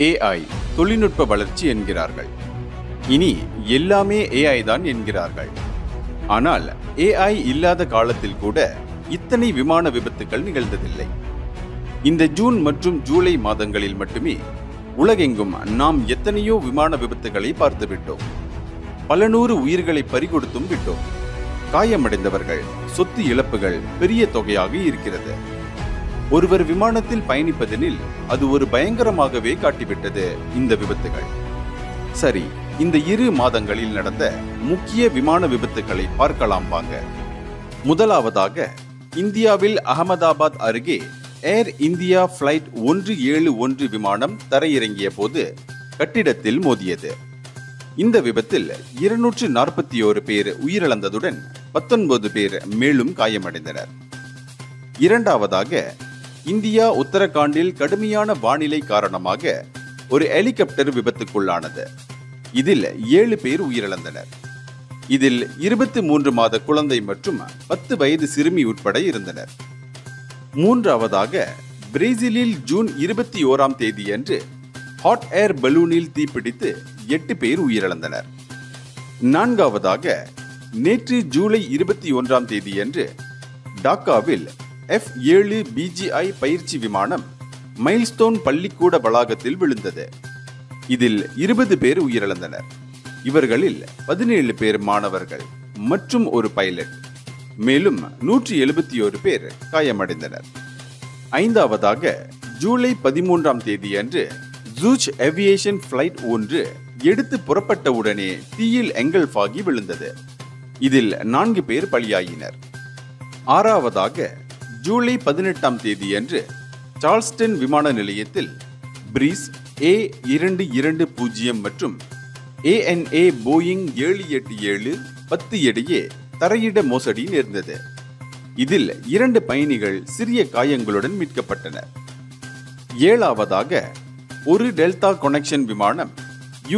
AI தொழில்நுட்ப வளர்ச்சி என்கிறார்கள். இனி எல்லாமே AI தான் என்கிறார்கள். ஆனால் AI இல்லாத காலத்தில் கூட இத்தனை விமான விபத்துகள் நிகழ்ந்ததில்லை. இந்த ஜூன் மற்றும் ஜூலை மாதங்களில் மட்டுமே உலகெங்கும் நாம் எத்தனையோ விமான விபத்துகளை பார்த்துவிட்டோம். பல நூறு உயிர்களை பறிகொடுத்தும் விட்டோம். காயமடைந்தவர்கள், சொத்து இழப்புகள் பெரிய தொகையாக இருக்கிறது. ஒருவர் விமானத்தில் பயணிப்பதெனில் அது ஒரு பயங்கரமாகவே காட்டிவிட்டது இந்த விபத்துகள். சரி, இந்த 2 மாதங்களில் நடந்த முக்கிய விமான விபத்துகளை பார்க்கலாம் வாங்க. முதலாவதாக, இந்தியாவில் அகமதாபாத் அருகே ஏர் இந்தியா பிளைட் 171 விமானம் தரையிறங்கிய போது கட்டிடத்தில் மோதியது. இந்த விபத்தில் 241 பேர் உயிரிழந்ததுடன் 19 பேர் மேலும் காயமடைந்தனர். இரண்டாவதாக, இந்தியா உத்தரகாண்டில் கடுமையான வானிலை காரணமாக ஒரு ஹெலிகாப்டர் விபத்துக்குள்ளானது. இதில் 7 பேர் உயிரிழந்தனர். இதில் 23 மாத குழந்தை மற்றும் 10 வயது சிறுமி உட்பட இருந்தனர். மூன்றாவதாக, பிரேசிலில் ஜூன் 21ஆம் தேதியன்று ஹாட் ஏர் பலூனில் தீப்பிடித்து 8 பேர் உயிரிழந்தனர். நான்காவதாக, நேற்று ஜூலை 21ஆம் தேதியன்று டாக்காவில் F-7 BGI பயிற்சி விமானம் மைல்ஸ்டோன் பள்ளிக்கூட வளாகத்தில் விழுந்தது. இதில் 20 பேர் உயிரிழந்தனர். இவர்களில் 17 பேர் மாணவர்கள் மற்றும் ஒரு பைலட். மேலும் 171 பேர் காயமடைந்தனர். ஐந்தாவதாக, ஜூலை 13ஆம் தேதியன்று ஜூச் ஏவியேஷன் பிளைட் 1 எடுத்து புறப்பட்டவுடனே தீயில் எங்கல்ஃபாகி விழுந்தது. இதில் 4 பேர் பலியாயினர். ஆறாவதாக, ஜூலை 18ஆம் தேதியன்று சார்ல்ஸ்டன் விமான நிலையத்தில் பிரீஸ் A220 மற்றும் ANA போயிங் 787-10 இடையே தரையிட மோசடி நேர்ந்தது. இதில் 2 பயணிகள் சிறிய காயங்களுடன் மீட்கப்பட்டனர். ஏழாவதாக, ஒரு டெல்டா கனெக்ஷன் விமானம்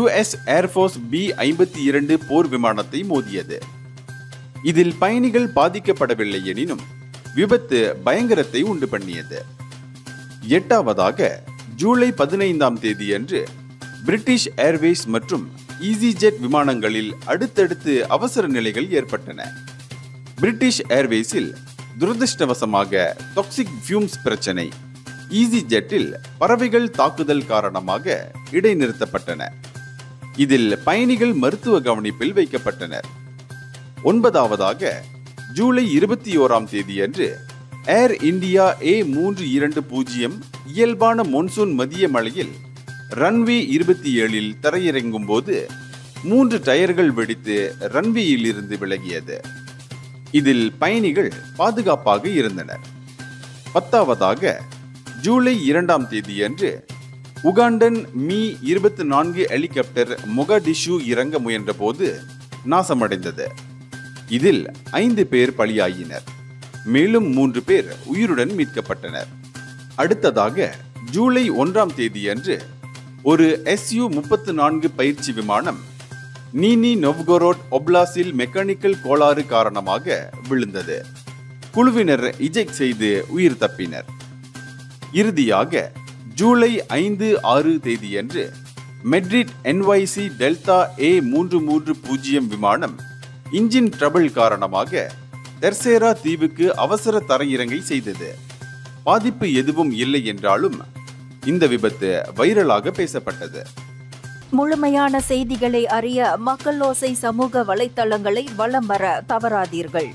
US ஏர்ஃபோர்ஸ் B-52 போர் விமானத்தை மோதியது. இதில் பயணிகள் பாதிக்கப்படவில்லை எனினும் விபத்து பயங்கரத்தை உண்டு பண்ணியது. எட்டாவதாக, ஜூலை 15ஆம் தேதியன்று பிரிட்டிஷ் ஏர்வேஸ் மற்றும் ஈஸிஜெட் விமானங்களில் அடுத்தடுத்து அவசர நிலைகள் ஏற்பட்டன. பிரிட்டிஷ் ஏர்வேஸில் துரதிருஷ்டவசமாக டாக்ஸிக் ஃபியூம்ஸ் பிரச்சனை, ஈஸிஜெட்டில் பறவைகள் தாக்குதல் காரணமாக இடைநிறுத்தப்பட்டன. இதில் பயணிகள் மருத்துவ கவனிப்பில் வைக்கப்பட்டனர். ஒன்பதாவதாக, ஜூலை 21ஆம் தேதியன்று ஏர் இந்தியா A320 இயல்பான மொன்சூன் மதிய மழையில் ரன்வே 27இல் தரையிறங்கும் போது 3 டயர்கள் வெடித்து ரன்வேயில் இருந்து விலகியது. இதில் பயணிகள் பாதுகாப்பாக இருந்தனர். பத்தாவதாக, ஜூலை 2ஆம் தேதியன்று உகாண்டன் Mi-24 ஹெலிகாப்டர் மொகாடிஷு இறங்க முயன்ற போது நாசமடைந்தது. இதில் 5 பேர் பலியாயினர். மேலும் 3 பேர் உயிருடன் மீட்கப்பட்டனர். அடுத்ததாக, ஜூலை 1ஆம் தேதியன்று ஒரு Su-34 பயிற்சி விமானம் நீனி நொவ்கோரோட் ஒப்லாஸில் மெக்கானிக்கல் கோளாறு காரணமாக விழுந்தது. குழுவினர் இஜெக்ட் செய்து உயிர் தப்பினர். இறுதியாக, ஜூலை 5-6 தேதியன்று மெட்ரிட் NYC டெல்டா A330 விமானம் இன்ஜின் ட்ரபிள் காரணமாக தெர்சேரா தீவுக்கு அவசர தரையிறங்கை செய்தது. பாதிப்பு எதுவும் இல்லை என்றாலும் இந்த விபத்து வைரலாக பேசப்பட்டது. முழுமையான செய்திகளை அறிய மக்கள் ஓசை சமூக வலைத்தளங்களை வலம் வர தவறாதீர்கள்.